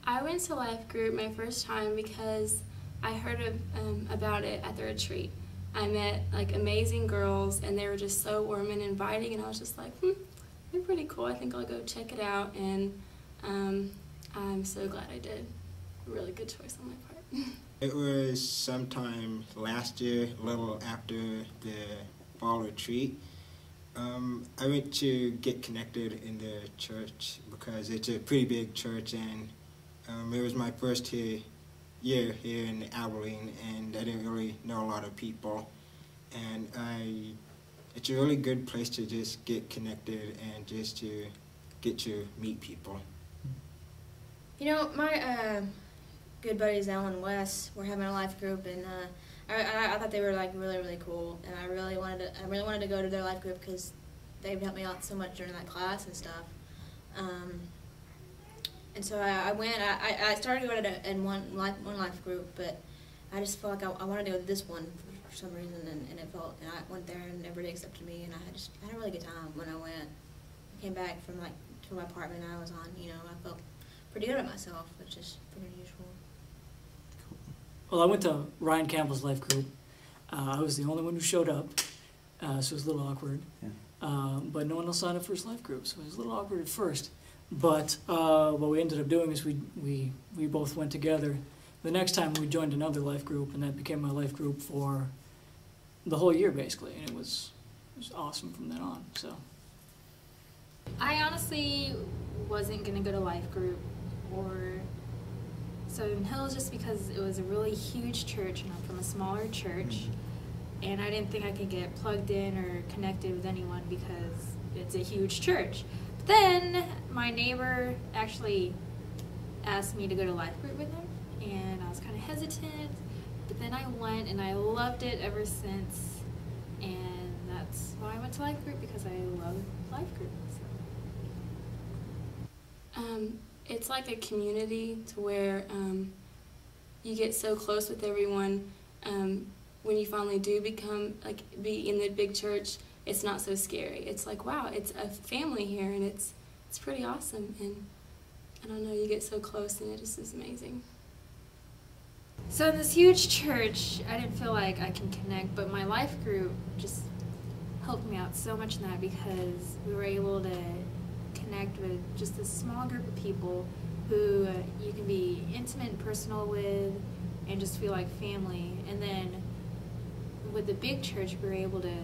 I went to life group my first time because I heard about it at the retreat. I met like amazing girls and they were just so warm and inviting, and I was just like, they're pretty cool. I think I'll go check it out, and I'm so glad I did. A really good choice on my part. It was sometime last year, a little after the fall retreat. I went to get connected in the church because it's a pretty big church, and it was my first year here in Abilene, and I didn't really know a lot of people. And it's a really good place to just get connected and just to get to meet people. You know, my good buddies Alan and Wes were having a life group, and I thought they were like really cool, and I really wanted to go to their life group because they've helped me out so much during that class and stuff. And so I went. I started going to one life group, but I just felt like I wanted to go to this one for some reason, and I went there and everybody accepted me, and I had a really good time when I went. I came back from my apartment I was on. I felt pretty good about myself, which is pretty unusual. Well, I went to Ryan Campbell's life group. I was the only one who showed up, so it was a little awkward. Yeah. But no one else signed up for his life group, so it was a little awkward at first. But what we ended up doing is we both went together. The next time we joined another life group, and that became my life group for the whole year, basically. And it was awesome from then on. So I honestly wasn't going to go to life group or Southern Hills just because it was a really huge church, and I'm from a smaller church, and I didn't think I could get plugged in or connected with anyone because it's a huge church. But then my neighbor actually asked me to go to life group with him, and I was kind of hesitant, but then I went and I loved it ever since, and that's why I went to life group, because I love life group. So. It's like a community to where you get so close with everyone. When you finally do be in the big church, it's not so scary. It's like, wow, it's a family here, and it's pretty awesome. And I don't know, you get so close, and it just is amazing. So in this huge church, I didn't feel like I can connect, but my life group just helped me out so much in that, because we were able to connect with just a small group of people who you can be intimate and personal with and just feel like family. And then with the big church, we were able to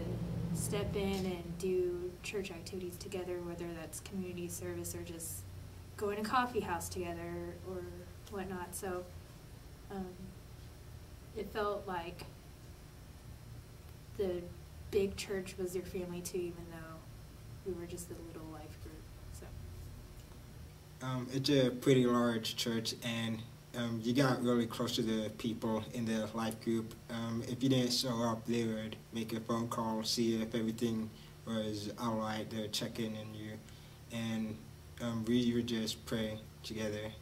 step in and do church activities together, whether that's community service or just going to coffee house together or whatnot. So it felt like the big church was your family too, even though we were just a little life group. So. It's a pretty large church, and you got really close to the people in the life group. If you didn't show up, they would make a phone call, see if everything was all right. They would check in on you, and we would just pray together,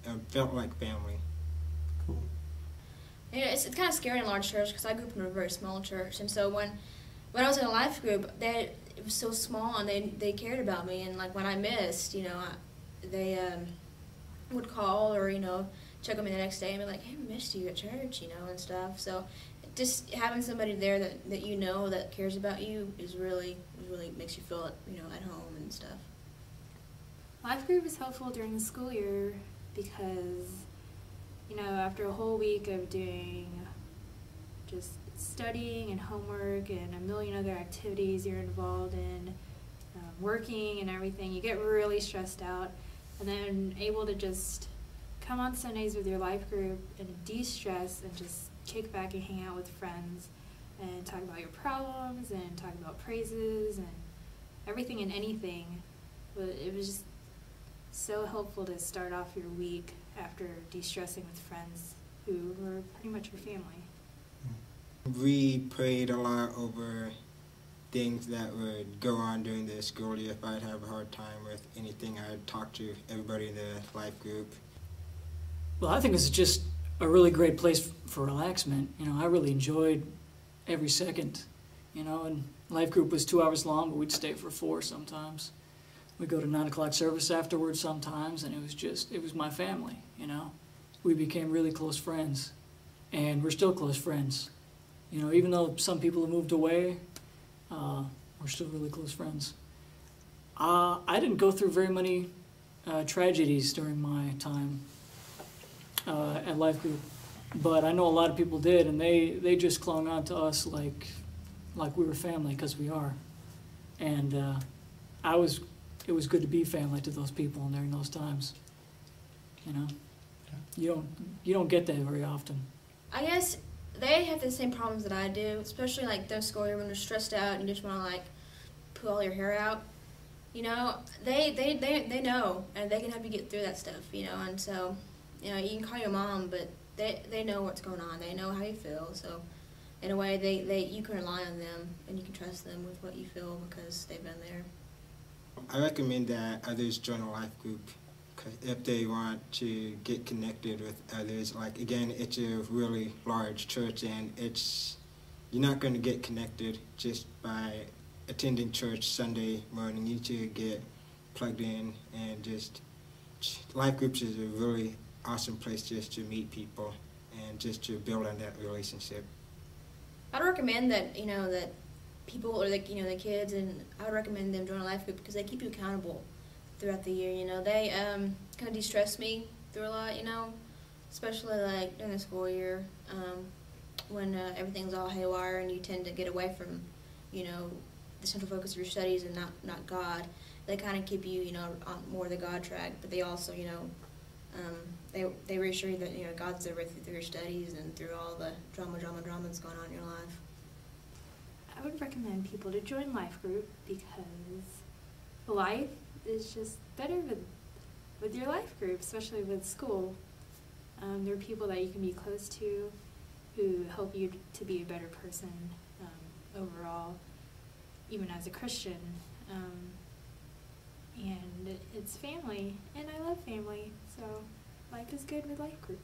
and felt like family. Cool. It's kind of scary in a large church because I grew up in a very small church, and so when I was in a life group, it was so small, and they cared about me, and like when I missed, they would call or check on me the next day and be like, "Hey, we missed you at church," and stuff. So just having somebody there that that cares about you is really makes you feel at home and stuff. Life group is helpful during the school year because after a whole week of doing just studying and homework and a million other activities you're involved in, working and everything, you get really stressed out, and then able to just come on Sundays with your life group and de-stress and just kick back and hang out with friends and talk about your problems and talk about praises and everything and anything. It was just so helpful to start off your week after de-stressing with friends who were pretty much your family. We prayed a lot over things that would go on during the school year. If I'd have a hard time with anything, I'd talk to everybody in the life group. Well, I think it's just a really great place for relaxment. I really enjoyed every second, and life group was 2 hours long, but we'd stay for 4 sometimes. We go to 9 o'clock service afterwards sometimes, and it was my family, you know. We became really close friends, and we're still close friends. You know, even though some people have moved away, we're still really close friends. I didn't go through very many tragedies during my time at Life Group, but I know a lot of people did, and they just clung on to us like we were family, because we are. And it was good to be family to those people during those times. You know, you don't get that very often. I guess they have the same problems that I do, especially like those school year when you're stressed out and you just want to like pull all your hair out. You know, they know, and they can help you get through that stuff. You know, and so, you know, you can call your mom, but they know what's going on. They know how you feel. So, in a way, you can rely on them and you can trust them with what you feel because they've been there. I recommend that others join a life group if they want to get connected with others. Like, again, it's a really large church, and you're not going to get connected just by attending church Sunday morning. You need to get plugged in, and just life groups is a really awesome place just to meet people and just to build on that relationship. I'd recommend that, you know, that people, or like, you know, the kids, and I would recommend them join a life group because they keep you accountable throughout the year. You know, they kind of de-stress me through a lot, you know, especially like during the school year when everything's all haywire and you tend to get away from, you know, the central focus of your studies and not God. They kind of keep you, you know, on more the God track, but they also, you know, they reassure you that, you know, God's there with you through your studies and through all the drama that's going on in your life. I would recommend people to join Life Group because life is just better with your life group, especially with school. There are people that you can be close to who help you to be a better person overall, even as a Christian. And it's family, and I love family, so life is good with Life Group.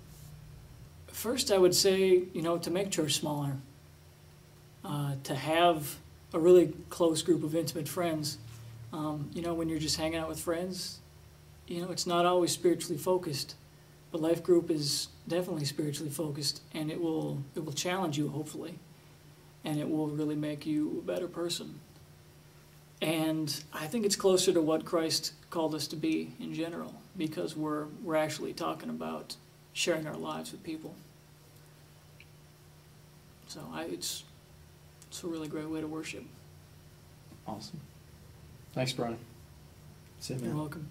First, I would say, you know, to make church smaller, to have a really close group of intimate friends. You know, when you're just hanging out with friends, you know, it's not always spiritually focused, but Life Group is definitely spiritually focused, and it will challenge you, hopefully, and it will really make you a better person. And I think it's closer to what Christ called us to be in general, because we're actually talking about sharing our lives with people. So it's a really great way to worship. Awesome. Thanks, Brian. That's it, man. You're welcome.